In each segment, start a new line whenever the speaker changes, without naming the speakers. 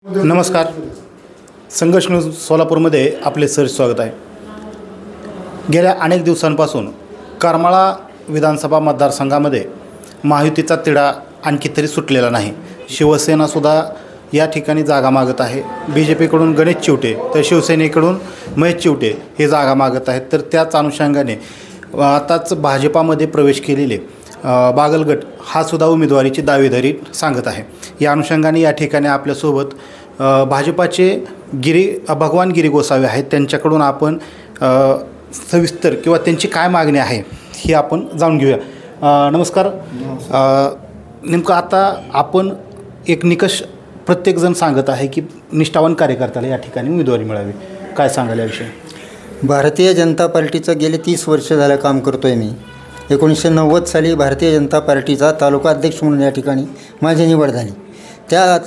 नमस्कार. संघर्ष न्यूज सोलापूरमध्ये आपले सहर्ष स्वागत आहे. गेल्या अनेक दिवसांपासून करमाळा विधानसभा मतदारसंघामध्ये महायुतीचा तिढा आणखी तरी सुटलेला नाही. शिवसेनासुद्धा या ठिकाणी जागा मागत आहे. BJPकडून गणेश चिवटे तर शिवसेनेकडून महेश चिवटे हे जागा मागत आहेत. तर त्याच अनुषंगाने आताच भाजपामध्ये प्रवेश केलेले बागलगट हा सुद्धा उमेदवारीची दावेदारी सांगत आहे. या अनुषंगाने या ठिकाणी आपल्यासोबत भाजपाचे भगवान गिरी गोसावी आहेत. त्यांच्याकडून आपण सविस्तर किंवा त्यांची काय मागणी आहे ही आपण जाणून घेऊया. नमस्कार. नेमकं आता आपण एक निकष प्रत्येकजण सांगत आहे की निष्ठावान कार्यकर्त्याला या ठिकाणी उमेदवारी मिळावी. काय सांगाल याविषयी?
भारतीय जनता पार्टीचं गेले 30 वर्ष झालं काम करतो आहे मी. 1990 साली भारतीय जनता पार्टीचा तालुका अध्यक्ष म्हणून या ठिकाणी माझी निवड झाली. त्या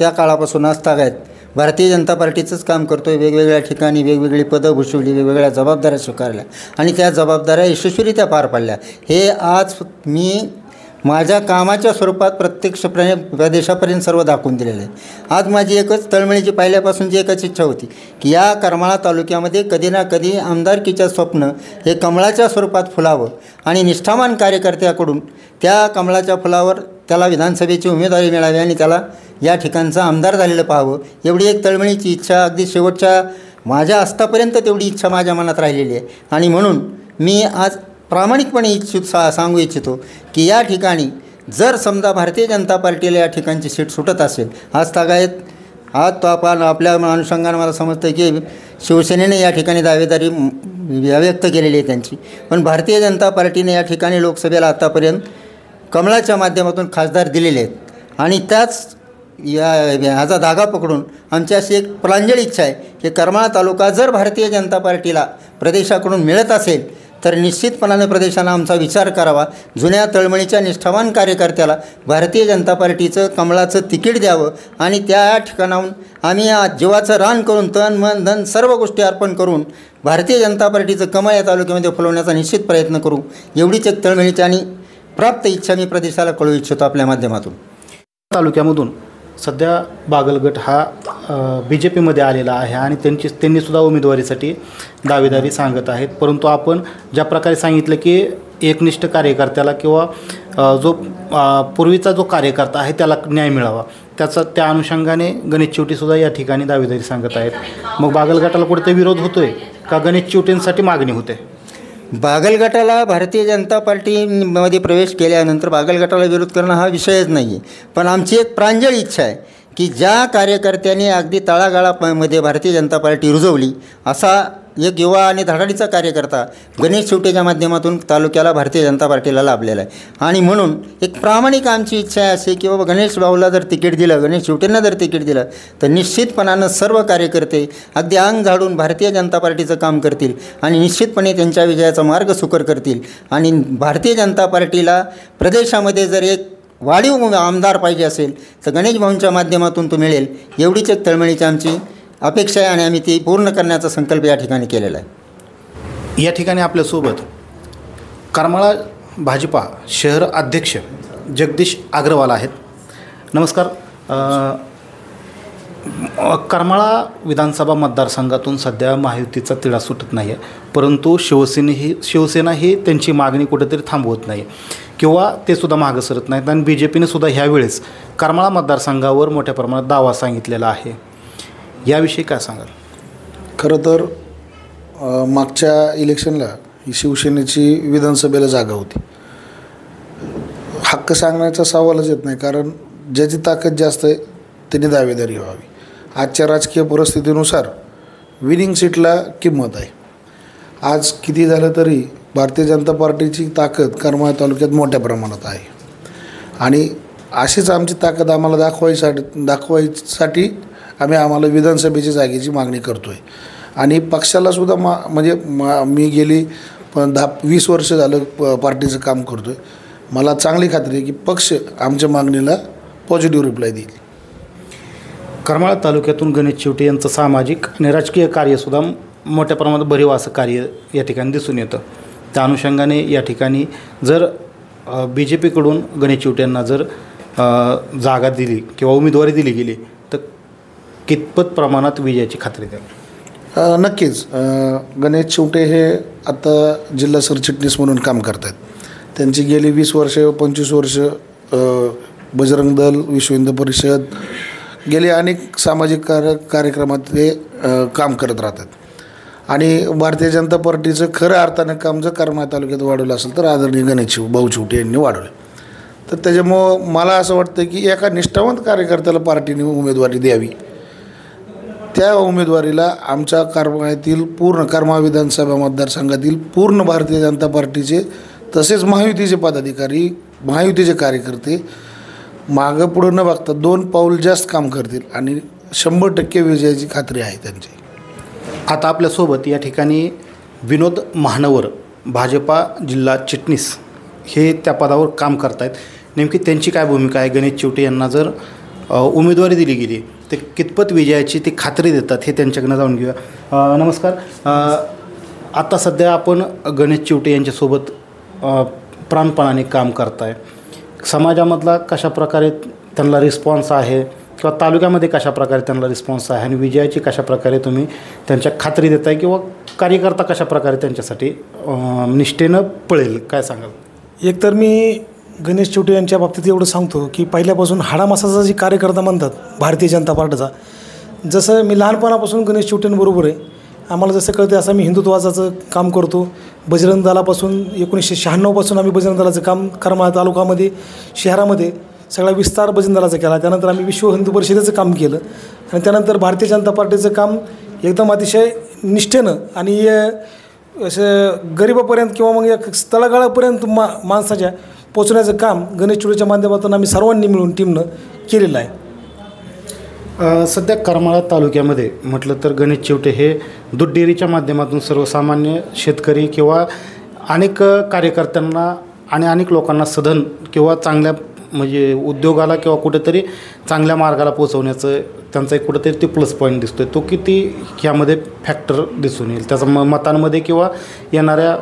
काळापासून आजतागायत भारतीय जनता पार्टीचंच काम करतो आहे. वेगवेगळ्या ठिकाणी वेगवेगळी पदं भूषवली, वेगवेगळ्या जबाबदाऱ्या स्वीकारल्या आणि त्या जबाबदाऱ्या यशस्वीरित्या पार पाडल्या. हे आज मी माझ्या कामाच्या स्वरूपात प्रत्यक्षपणे प्रदेशापर्यंत सर्व दाखवून दिलेलं आहे. आज माझी एकच तळमळीची पहिल्यापासूनची एकच इच्छा होती की या करमाळा तालुक्यामध्ये कधी ना कधी आमदारकीचं स्वप्न हे कमळाच्या स्वरूपात फुलावं आणि निष्ठावान कार्यकर्त्याकडून त्या कमळाच्या फुलावर त्याला विधानसभेची उमेदवारी मिळावी आणि त्याला या ठिकाणचं आमदार झालेलं पाहावं, एवढी एक तळमळीची इच्छा अगदी शेवटच्या माझ्या आस्तापर्यंत तेवढी इच्छा माझ्या मनात राहिलेली आहे. आणि म्हणून मी आज प्रामाणिकपणे सांगू इच्छितो की या ठिकाणी जर समजा भारतीय जनता पार्टीला या ठिकाणची सीट सुटत असेल, आज तो आपण आपल्या अनुषंगाने मला समजतं की शिवसेनेने या ठिकाणी दावेदारी व्यक्त केलेली आहे त्यांची, पण भारतीय जनता पार्टीने या ठिकाणी लोकसभेला आत्तापर्यंत कमळाच्या माध्यमातून खासदार दिलेले आहेत. आणि त्याच ह्याचा धागा पकडून आमची अशी एक प्रांजळ इच्छा आहे की करमाळा तालुका जर भारतीय जनता पार्टीला प्रदेशाकडून मिळत असेल तर निश्चितपणाने प्रदेशानं आमचा विचार करावा. जुन्या तळमळीच्या निष्ठावान कार्यकर्त्याला भारतीय जनता पार्टीचं कमळाचं तिकीट द्यावं आणि त्या ठिकाणाहून आम्ही जीवाचं रान करून तन मन धन सर्व गोष्टी अर्पण करून भारतीय जनता पार्टीचं कमळ या तालुक्यामध्ये फुलवण्याचा निश्चित प्रयत्न करू. एवढीच एक तळमळीची आणि प्राप्त इच्छा मी प्रदेशाला कळवू इच्छितो आपल्या माध्यमातून.
तालुक्यामधून सध्या बागलगट हा BJPमध्ये आलेला आहे आणि त्यांनीसुद्धा उमेदवारीसाठी दावेदारी सांगत आहेत. परंतु आपण ज्या प्रकारे सांगितलं की एकनिष्ठ कार्यकर्त्याला किंवा जो पूर्वीचा जो कार्यकर्ता आहे त्याला न्याय मिळावा, त्या अनुषंगाने गणेश चिवटेसुद्धा या ठिकाणी दावेदारी सांगत आहेत. मग बागलगटाला कुठेतरी विरोध होतो आहे का गणेश चिवटेंसाठी मागणी होते?
बागलगटाला भारतीय जनता पार्टीमध्ये प्रवेश केल्यानंतर बागलगटाला विरोध करणं हा विषयच नाही आहे. पण आमची एक प्रांजळ इच्छा आहे की ज्या कार्यकर्त्यांनी अगदी तळागाळामध्ये भारतीय जनता पार्टी रुजवली असा एक युवा आणि धडाडीचा कार्यकर्ता गणेश चिवटेच्या माध्यमातून तालुक्याला भारतीय जनता पार्टीला लाभलेला आहे. आणि म्हणून एक प्रामाणिक आमची इच्छा आहे असे की बाबा गणेश भाऊला जर तिकीट दिलं, गणेश चिवटेंना जर तिकीट दिलं तर निश्चितपणानं सर्व कार्यकर्ते अगदी अंग झाडून भारतीय जनता पार्टीचं काम करतील आणि निश्चितपणे त्यांच्या विजयाचा मार्ग सुकर करतील. आणि भारतीय जनता पार्टीला प्रदेशामध्ये जर एक वाढीव आमदार पाहिजे असेल तर गणेश भाऊंच्या माध्यमातून तो मिळेल, एवढीच एक तळमळीची आमची अपेक्षा आहे आणि आम्ही ती पूर्ण करण्याचा संकल्प या ठिकाणी केलेला आहे.
या ठिकाणी आपल्यासोबत करमाळा भाजपा शहर अध्यक्ष जगदीश अग्रवाल आहेत. नमस्कार. करमाळा विधानसभा मतदारसंघातून सध्या महायुतीचा तिढा सुटत नाही आहे, परंतु शिवसेना ही त्यांची मागणी कुठेतरी थांबवत नाही किंवा ते सुद्धा मागं सरत नाहीत. आणि BJPने सुद्धा ह्यावेळेस करमाळा मतदारसंघावर मोठ्या प्रमाणात दावा सांगितलेला आहे. याविषयी काय सांगाल?
खरं तर मागच्या इलेक्शनला ही शिवसेनेची विधानसभेला जागा होती. हक्क सांगण्याचा सवालच येत नाही, कारण ज्याची ताकद जास्त आहे त्यांनी दावेदारी व्हावी. आजच्या राजकीय परिस्थितीनुसार विनिंग सीटला किंमत आहे. आज किती झालं तरी भारतीय जनता पार्टीची ताकद करमाळा तालुक्यात मोठ्या प्रमाणात आहे आणि अशीच आमची ताकद आम्हाला दाखवायसाठी आम्हाला विधानसभेची जागेची मागणी करतो आहे. आणि पक्षालासुद्धा मी गेली 10-20 वर्ष झालं पार्टीचं काम करतो आहे. मला चांगली खात्री आहे की पक्ष आमच्या मागणीला पॉझिटिव्ह रिप्लाय देईल.
करमाळा तालुक्यातून गणेश चिवटे यांचं सामाजिक आणि राजकीय कार्यसुद्धा मोठ्या प्रमाणात भरीव असं कार्य या ठिकाणी दिसून येतं. त्या अनुषंगाने या ठिकाणी जर BJPकडून गणेश चिवटे यांना जर जागा दिली किंवा उमेदवारी दिली गेली तर कितपत प्रमाणात विजयाची खात्री द्याल?
नक्कीच. गणेश चिवटे हे आता जिल्हा सरचिटणीस म्हणून काम करत आहेत. त्यांची गेली 20 वर्ष 25 वर्ष बजरंग दल, विश्व हिंदू परिषद, गेले अनेक सामाजिक कार्यक्रमात ते काम करत राहतात. आणि भारतीय जनता पार्टीचं खरं अर्थानं काम जर करमाळा तालुक्यात वाढवलं असेल तर आदरणीय गणेश भाऊ चिवटे यांनी वाढवलं. तर त्याच्यामुळं मला असं वाटतं की एका निष्ठावंत कार्यकर्त्याला पार्टीने उमेदवारी द्यावी. त्या उमेदवारीला आमच्या करमाळ्यातील पूर्ण करमाळा विधानसभा मतदारसंघातील पूर्ण भारतीय जनता पार्टीचे तसेच महायुतीचे पदाधिकारी, महायुतीचे कार्यकर्ते मागं पुढं न बघता 2 पाऊल जास्त काम करतील आणि 100% विजयाची खात्री आहे त्यांची.
आता आपल्यासोबत या ठिकाणी विनोद महानवर, भाजपा जिल्हा चिटणीस, हे त्या पदावर काम करत आहेत. नेमकी त्यांची काय भूमिका आहे? गणेश चिवटे यांना जर उमेदवारी दिली गेली ते कितपत विजयाची ती खात्री देतात हे त्यांच्याकडनं जाणून घेऊया. नमस्कार. आता सध्या आपण गणेश चिवटे यांच्यासोबत प्राणपणाने काम करताय. समाजामधला कशाप्रकारे त्यांना रिस्पॉन्स आहे किंवा तालुक्यामध्ये कशाप्रकारे त्यांना रिस्पॉन्स आहे आणि विजयाची कशाप्रकारे तुम्ही त्यांच्या खात्री देताय किंवा कार्यकर्ता कशाप्रकारे त्यांच्यासाठी निष्ठेनं पळेल, काय सांगाल?
एकतर मी गणेश चिवटे यांच्या बाबतीत एवढं सांगतो की पहिल्यापासून हाडामासाचा जे कार्यकर्ता म्हणतात भारतीय जनता पार्टीचा, जसं मी लहानपणापासून गणेश चिवटेंबरोबर आहे. आम्हाला जसं कळते असं मी हिंदुत्वाचं काम करतो. बजरंग दलापासून 1996 पासून आम्ही बजरंग दलाचं काम करमाळा तालुक्यामध्ये शहरामध्ये सगळा विस्तार बजरंग दलाचा केला. त्यानंतर आम्ही विश्व हिंदू परिषदेचं काम केलं आणि त्यानंतर भारतीय जनता पार्टीचं काम एकदम अतिशय निष्ठेनं आणि असं गरिबापर्यंत किंवा मग एक तळागाळापर्यंत माणसाच्या पोचण्याचं काम गणेश चिवटेच्या माध्यमातून आम्ही सर्वांनी मिळून टीमनं केलेलं आहे.
सध्या करमाळा तालुक्यामध्ये म्हटलं तर गणेश चिवटे हे दूध डेअरीच्या माध्यमातून सर्वसामान्य शेतकरी किंवा अनेक कार्यकर्त्यांना आणि अनेक लोकांना सधन किंवा चांगल्या म्हणजे उद्योगाला किंवा कुठेतरी चांगल्या मार्गाला पोचवण्याचं त्यांचा एक कुठेतरी ते प्लस पॉईंट दिसतो आहे. तो किती ह्यामध्ये फॅक्टर दिसून येईल त्याचा मतांमध्ये किंवा येणाऱ्या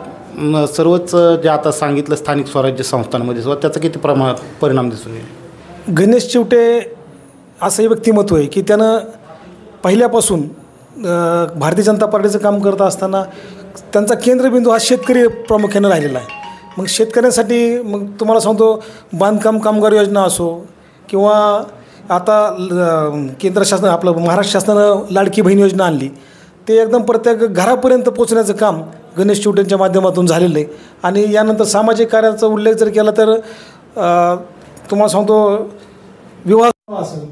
सर्वच जे आता सांगितलं स्थानिक स्वराज्य संस्थांमध्ये सुद्धा त्याचा किती परिणाम दिसून येईल?
गणेश चिवटे असं व्यक्तिमत्व आहे की त्यानं पहिल्यापासून भारतीय जनता पार्टीचं काम करत असताना त्यांचा केंद्रबिंदू हा शेतकरी प्रामुख्यानं राहिलेला आहे. मग शेतकऱ्यांसाठी मग तुम्हाला सांगतो बांधकाम कामगार योजना असो किंवा आता केंद्र शासन आपलं महाराष्ट्र शासनानं लाडकी बहीण योजना आणली, ते एकदम प्रत्येक घरापर्यंत पोचण्याचं काम गणेश चिवटेंच्या माध्यमातून झालेलं आहे. आणि यानंतर सामाजिक कार्याचा उल्लेख जर केला तर तुम्हाला सांगतो विवाह असेल,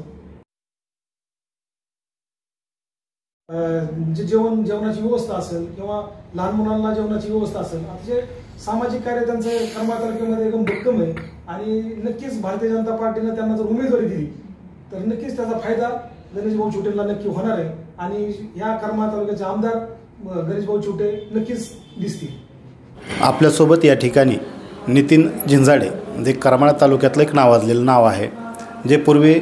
जेवणाची व्यवस्था असेल किंवा लहान मुलांना जेवणाची व्यवस्था असेल, अतिशय सामाजिक कार्य त्यांचं करमाळा तालुक्यामध्ये एकदम भक्कम आहे. आणि नक्कीच भारतीय जनता पार्टीनं त्यांना जर उमेदवारी दिली तर नक्कीच त्याचा फायदा गणेशभाऊ चिवटेंना नक्की होणार आहे आणि या करमाळा तालुक्याचे आमदार गणेशभाऊ चिवटे नक्कीच दिसतील.
आपल्यासोबत या ठिकाणी नितीन झिंजाडे, जे करमाळा तालुक्यातलं एक नावाजलेलं नाव आहे, जे पूर्वी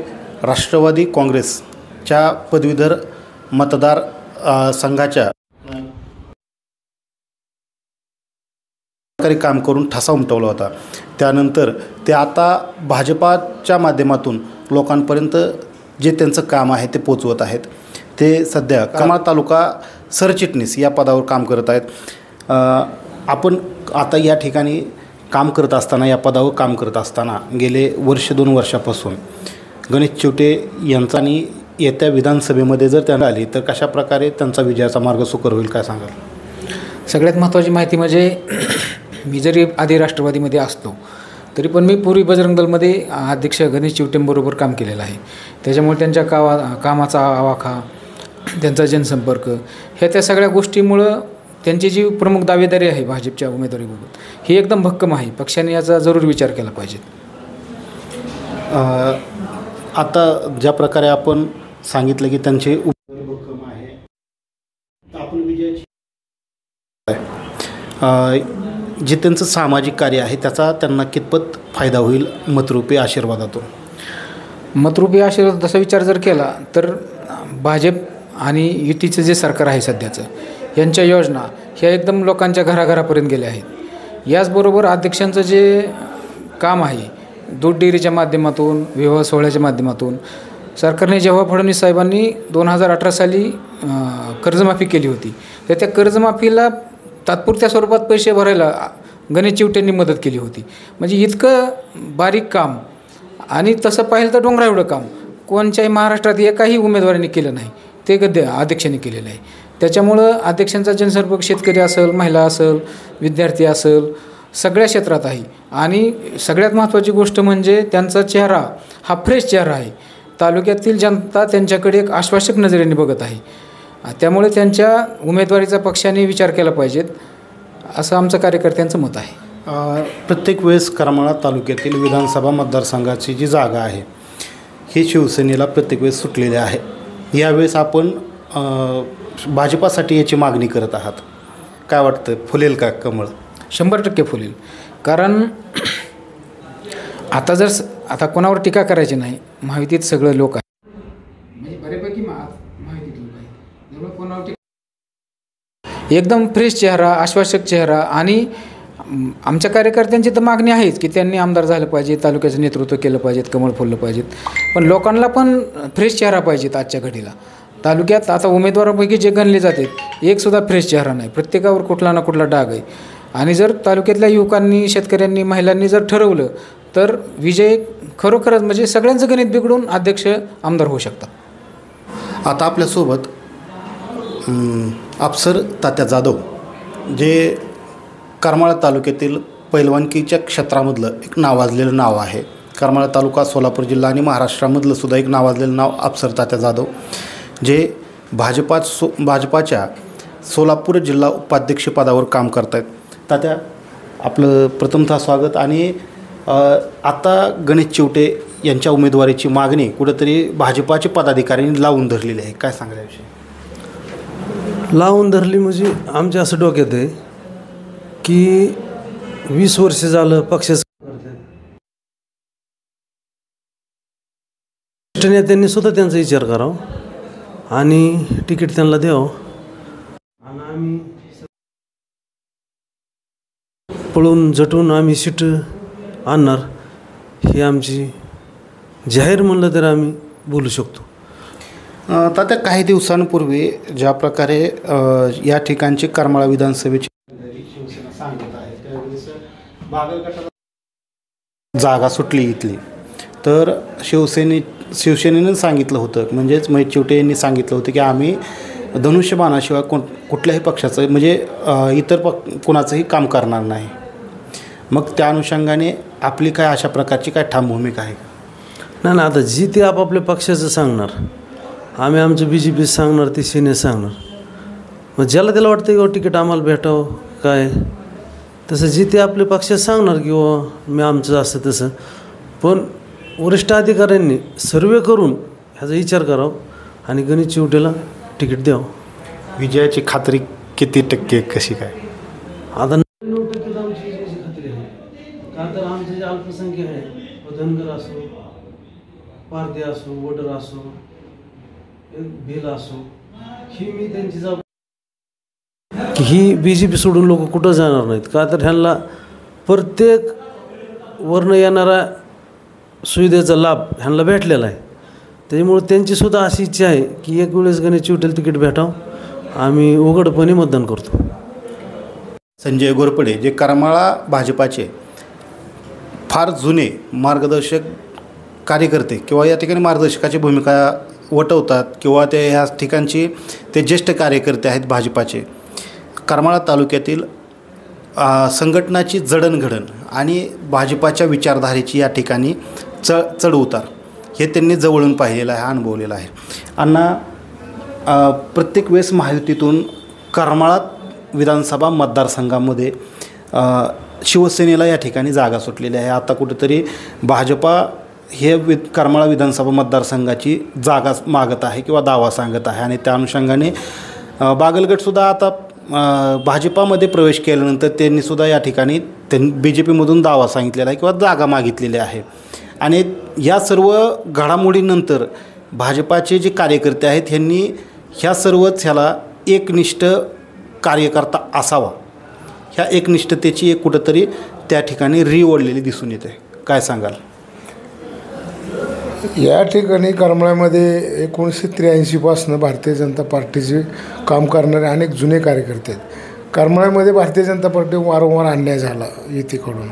राष्ट्रवादी काँग्रेसच्या पदवीधर मतदार संघाच्या काम करून ठसा उमटवला होता. त्यानंतर ते आता भाजपाच्या माध्यमातून लोकांपर्यंत जे त्यांचं काम आहे ते पोचवत आहेत. ते सध्या करमाळा तालुका सरचिटणीस या पदावर काम करत आहेत. आपण आता या ठिकाणी काम करत असताना, या पदावर काम करत असताना गेले 1-2 वर्षापासून गणेश चिवटे यांचा आणि येत्या विधानसभेमध्ये जर त्यांना आली तर कशाप्रकारे त्यांचा विजयाचा मार्ग सुकर होईल, काय सांगाल?
सगळ्यात महत्त्वाची माहिती म्हणजे मी जरी आधी राष्ट्रवादीमध्ये असतो तरी पण मी पूर्वी बजरंग दलमध्ये अध्यक्ष गणेश चिवटेंबरोबर काम केलेलं आहे. त्याच्यामुळे त्यांच्या कामाचा आवाका, त्यांचा जनसंपर्क, ह्या त्या सगळ्या गोष्टीमुळं त्यांची जी प्रमुख दावेदारी आहे भाजपच्या उमेदवारीबाबत ही एकदम भक्कम आहे. पक्षाने याचा जरूर विचार केला पाहिजे.
आता ज्या प्रकारे आपण सांगितलं की त्यांची उमेदवारी भक्कम आहे, तर आपण विजयाची जे त्यांचं सामाजिक कार्य आहे त्याचा त्यांना कितपत फायदा होईल मतरूपी आशीर्वादातून?
मतरूपी आशीर्वाद तसा विचार जर केला तर भाजप आणि युतीचं जे सरकार आहे सध्याचं, यांच्या योजना ह्या एकदम लोकांच्या घराघरापर्यंत गेल्या आहेत. याचबरोबर अध्यक्षांचं जे काम आहे दूध डेअरीच्या माध्यमातून, विवाह सोहळ्याच्या माध्यमातून सरकारने जेव्हा फडणवीस साहेबांनी 2018 साली कर्जमाफी केली होती, तर त्या कर्जमाफीला तात्पुरत्या स्वरूपात पैसे भरायला गणेश चिवटेंनी मदत केली होती. म्हणजे इतकं बारीक काम आणि तसं पाहिलं तर डोंगरा एवढं काम कोणत्याही महाराष्ट्रात एकाही उमेदवारांनी केलं नाही, ते अध्यक्षांनी केलेलं आहे. त्याच्यामुळं अध्यक्षांचा जनसंपर्क शेतकरी असेल, महिला असेल, विद्यार्थी असेल, सगळ्या क्षेत्रात आहे. आणि सगळ्यात महत्त्वाची गोष्ट म्हणजे त्यांचा चेहरा हा फ्रेश चेहरा आहे. तालुक्यातील जनता त्यांच्याकडे एक आश्वासक नजरेने बघत आहे. त्यामुळे त्यांच्या उमेदवारीचा पक्षाने विचार केला पाहिजेत असं आमचं कार्यकर्त्यांचं मत आहे.
प्रत्येक वेळेस करमाळा तालुक्यातील विधानसभा मतदारसंघाची जी जागा आहे ही शिवसेनेला प्रत्येक वेळेस सुटलेली आहे. यावेळेस आपण भाजपासाठी याची मागणी करत आहात. काय वाटतं, फुलेल का कमळ?
100% फुलेल. कारण आता कोणावर टीका करायची नाही, महायुतीत सगळे लोक आहेत, म्हणजे बऱ्यापैकी महायुतीत लोक आहेत, त्यामुळे कोणावर एकदम फ्रेश चेहरा, आश्वासक चेहरा. आणि आमच्या कार्यकर्त्यांची तर मागणी आहेच की त्यांनी आमदार झालं पाहिजे, तालुक्याचं नेतृत्व केलं पाहिजेत, कमळ फुललं पाहिजेत. पण लोकांना पण फ्रेश चेहरा पाहिजेत. आजच्या घडीला तालुक्यात आता उमेदवारांपैकी जे गणले जाते एकसुद्धा फ्रेश चेहरा नाही, प्रत्येकावर कुठला ना कुठला डाग आहे. आणि जर तालुक्यातल्या युवकांनी, शेतकऱ्यांनी, महिलांनी जर ठरवलं तर विजय खरोखरच म्हणजे सगळ्यांचं गणित बिघडून अध्यक्ष आमदार होऊ शकतात.
आता आपल्यासोबत अफसर तात्या जाधव, जे करमाळा तालुक्यातील पैलवानकीच्या क्षेत्रामधलं एक नावाजलेलं नाव आहे. करमाळा तालुका, सोलापूर जिल्हा आणि महाराष्ट्रामधलं सुद्धा एक नावाजलेलं नाव अफसर तात्या जाधव, जे भाजपाच्या सोलापूर जिल्हा उपाध्यक्षपदावर काम करत आहेत. तात्या, आपलं प्रथमतः स्वागत. आणि आता गणेश चिवटे यांच्या उमेदवारीची मागणी कुठंतरी भाजपाचे पदाधिकाऱ्यांनी लावून धरलेली आहे. काय सांगाल याविषयी?
लावून धरली म्हणजे आमच्या असं डोक्यात आहे की 20 वर्ष झालं पक्षाचं नेत्यांनी सुद्धा त्यांचा विचार करावा आणि तिकीट त्यांना द्यावं. आणि आम्ही पळून झटून आम्ही सीट आणणार, ही आमची जाहीर म्हणलं तर आम्ही बोलू शकतो.
तात्या, काही दिवसांपूर्वी ज्या प्रकारे या ठिकाणची करमाळा विधानसभेची जागा सुटली इथली, तर शिवसेनेनं सांगितलं होतं, म्हणजेच महेश चिवटे यांनी सांगितलं होतं की आम्ही धनुष्यबाणाशिवाय कुठल्याही पक्षाचं म्हणजे इतर कोणाचंही काम करणार नाही. मग त्या अनुषंगाने आपली काय अशा प्रकारची काय ठाम भूमिका आहे?
नाही ना, आता जी ते आपापल्या पक्षाचं सांगणार, आम्ही आमचं BJP सांगणार, ते सेने सांगणार. मग ज्याला त्याला वाटतं की तिकीट आम्हाला भेटावं काय, तसं जी ते आपल्या पक्षात सांगणार किंवा मी आमचं असं तसं. पण वरिष्ठ अधिकाऱ्यांनी सर्वे करून ह्याचा विचार करावा आणि गणेश चिवटेला तिकीट द्यावं.
विजयाची खात्री किती टक्के, कशी काय?
आता 99% आमची विजयाची खात्री आहे. का तर आमचं जे अल्पसंख्य आहे, धनगर असो, पारधी असो, वडर असो, भेल असो, ही मी त्यांची की ही BJP सोडून लोक कुठं जाणार नाहीत. का तर ह्यांना प्रत्येक वर्ण येणारा सुविधेचा लाभ ह्यांना भेटलेला आहे. त्याच्यामुळे त्यांचीसुद्धा अशी इच्छा आहे की एक वेळेस गणेश चिवटेला तिकीट भेटावं. आम्ही उघडपणे मतदान करतो.
संजय घोरपडे, जे करमाळा भाजपाचे फार जुने मार्गदर्शक कार्यकर्ते किंवा या ठिकाणी मार्गदर्शकाची भूमिका वटवतात किंवा ते ह्या ठिकाणची ते ज्येष्ठ कार्यकर्ते आहेत भाजपाचे, करमाळा तालुक्यातील संघटनाची जडणघडण आणि भाजपाच्या विचारधारेची या ठिकाणी चढउतार हे त्यांनी जवळून पाहिलेलं आहे, अनुभवलेलं आहे. अण्णा, प्रत्येक वेळेस महायुतीतून करमाळा विधानसभा मतदारसंघामध्ये शिवसेनेला या ठिकाणी जागा सुटलेली आहे. आता कुठेतरी भाजपा हे करमाळा विधानसभा मतदारसंघाची जागा मागत आहे किंवा दावा सांगत आहे. आणि त्या अनुषंगाने बागलगटसुद्धा आता भाजपामध्ये प्रवेश केल्यानंतर त्यांनीसुद्धा या ठिकाणी BJPमधून दावा सांगितलेला आहे किंवा जागा मागितलेली आहे. आणि या सर्व घडामोडींनंतर भाजपाचे जे कार्यकर्ते आहेत ह्यांनी ह्या सर्वच ह्याला एकनिष्ठ कार्यकर्ता असावा, ह्या एकनिष्ठतेची एक कुठंतरी त्या ठिकाणी ओढलेली दिसून येते. काय सांगाल?
या ठिकाणी करमाळ्यामध्ये 1983पासून भारतीय जनता पार्टीचे काम करणारे अनेक जुने कार्यकर्ते आहेत. करमाळ्यामध्ये भारतीय जनता पार्टी वारंवार अन्याय झाला युतीकडून.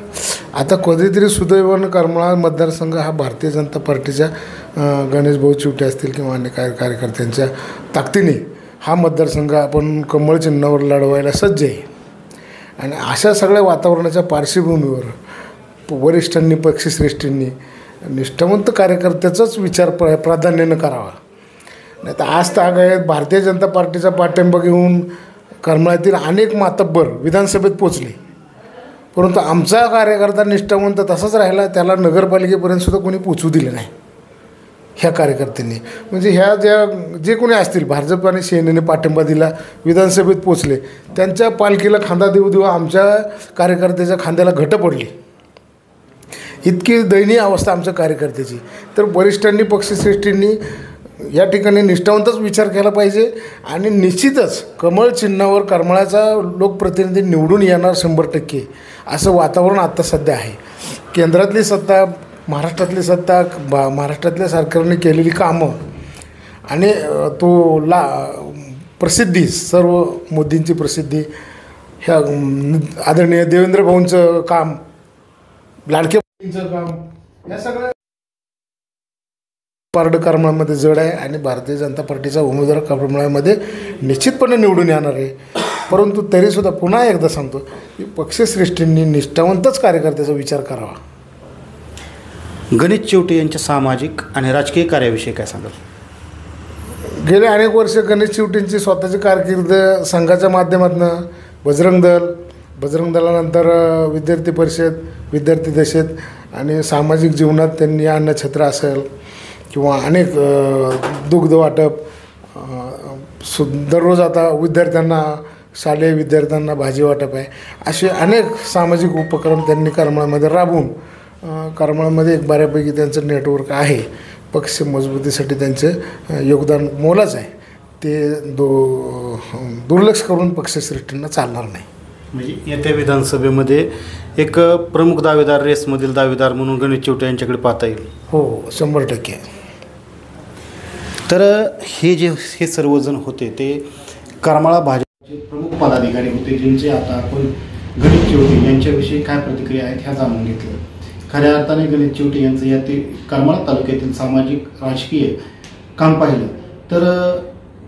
आता कधीतरी सुदैवानं करमाळा मतदारसंघ हा भारतीय जनता पार्टीच्या गणेशभाऊ चिवटे असतील किंवा अन्य कार्यकर्त्यांच्या ताकदीने हा मतदारसंघ आपण कमळ चिन्हावर लढवायला सज्ज आहे. आणि अशा सगळ्या वातावरणाच्या पार्श्वभूमीवर वरिष्ठांनी पक्षश्रेष्ठींनी निष्ठावंत कार्यकर्त्याचाच विचार प्राधान्यानं करावा. नाही तर आज तागायत भारतीय जनता पार्टीचा पाठिंबा घेऊन करमाळ्यातील अनेक मातब्बर विधानसभेत पोचले, परंतु आमचा कार्यकर्ता निष्ठावंत तसाच राहिला. त्याला नगरपालिकेपर्यंत सुद्धा कोणी पोचू दिलं नाही ह्या कार्यकर्त्यांनी. म्हणजे ह्या जे कोणी असतील भाजप आणि सेनेने पाठिंबा दिला, विधानसभेत पोचले, त्यांच्या पालखीला खांदा देऊ देऊ आमच्या कार्यकर्त्याच्या खांद्याला घटं पडली. इतकी दयनीय अवस्था आमच्या कार्यकर्त्याची. तर वरिष्ठांनी पक्षश्रेष्ठींनी या ठिकाणी निष्ठावंतच विचार केला पाहिजे आणि निश्चितच कमळ चिन्हावर करमाळ्याचा लोकप्रतिनिधी निवडून येणार 100% असं वातावरण आत्ता सध्या आहे. केंद्रातली सत्ता, महाराष्ट्रातली सत्ता, महाराष्ट्रातल्या सरकारने केलेली कामं आणि प्रसिद्धी, सर्व मोदींची प्रसिद्धी, ह्या आदरणीय देवेंद्र भाऊंचं काम, लाडके बहिणीचं काम, या सगळ्या पारड करमाळ्यामध्ये जड आहे आणि भारतीय जनता पार्टीचा उमेदवार करमाळ्यामध्ये निश्चितपणे निवडून येणार आहे. परंतु तरीसुद्धा पुन्हा एकदा सांगतो की पक्षश्रेष्ठींनी निष्ठावंतच कार्यकर्त्याचा विचार करावा.
गणेश चिवटे यांच्या सामाजिक आणि राजकीय कार्याविषयी काय सांगाल?
गेले अनेक वर्ष गणेश चिवटेंची स्वतःची कारकीर्द संघाच्या माध्यमातून बजरंग दलानंतर विद्यार्थी परिषद, विद्यार्थी दशेत आणि सामाजिक जीवनात त्यांनी अन्नछत्र असेल किंवा अनेक दुग्ध वाटप, दररोज आता विद्यार्थ्यांना, शालेय विद्यार्थ्यांना भाजी वाटप आहे, असे अनेक सामाजिक उपक्रम त्यांनी करमाळ्यामध्ये राबवून करमाळ्यामध्ये एक बऱ्यापैकी त्यांचं नेटवर्क आहे. पक्ष मजबूतीसाठी त्यांचे योगदान मोलाचं आहे. ते दुर्लक्ष करून पक्षश्रेष्ठींना चालणार नाही.
म्हणजे येत्या विधानसभेमध्ये एक प्रमुख दावेदार, रेसमधील दावेदार म्हणून गणेश चिवटे यांच्याकडे पाहता येईल.
हो, 100%.
तर हे सर्वजण होते ते करमाळा भाजपचे प्रमुख पदाधिकारी होते, ज्यांचे आता आपण गणेश चिवटे यांच्याविषयी काय प्रतिक्रिया आहेत ह्या जाणून घेतलं. खऱ्या अर्थाने गणेश चिवटे यांचं या ते करमाळा तालुक्यातील सामाजिक राजकीय काम पाहिलं तर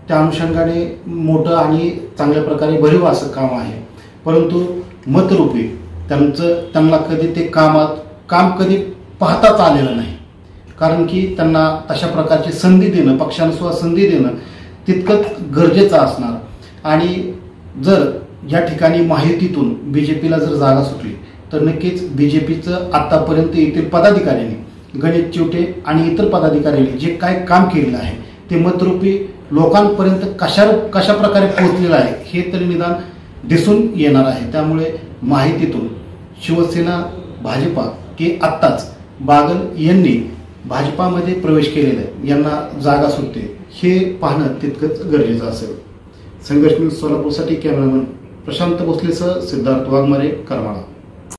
त्या अनुषंगाने मोठं आणि चांगल्या प्रकारे भरीव असं काम आहे. परंतु मतरूपी त्यांना कधी ते काम कधी पाहताच आलेलं नाही. कारण की त्यांना तशा प्रकारची संधी देणं, पक्षांसुद्धा संधी देणं तितकंच गरजेचं असणार. आणि जर या ठिकाणी महायुतीतून BJPला जर जागा सुटली तर नक्कीच BJPचं आत्तापर्यंत येथील पदाधिकाऱ्यांनी, गणेश चिवटे आणि इतर पदाधिकाऱ्यांनी जे काय काम केलेलं आहे ते मतरूपी लोकांपर्यंत कशा प्रकारे पोहोचलेलं आहे हे तरी निदान दिसून येणार आहे. त्यामुळे माहितीतून शिवसेना, भाजपा की आत्ताच बागल यांनी भाजपामध्ये प्रवेश केलेला आहे, यांना जागा सुटते हे पाहणं तितकंच गरजेचं असेल. संघर्ष न्यूज सोलापूरसाठी कॅमेरामन प्रशांत भोसलेसह सिद्धार्थ वाघमारे, करमाळा.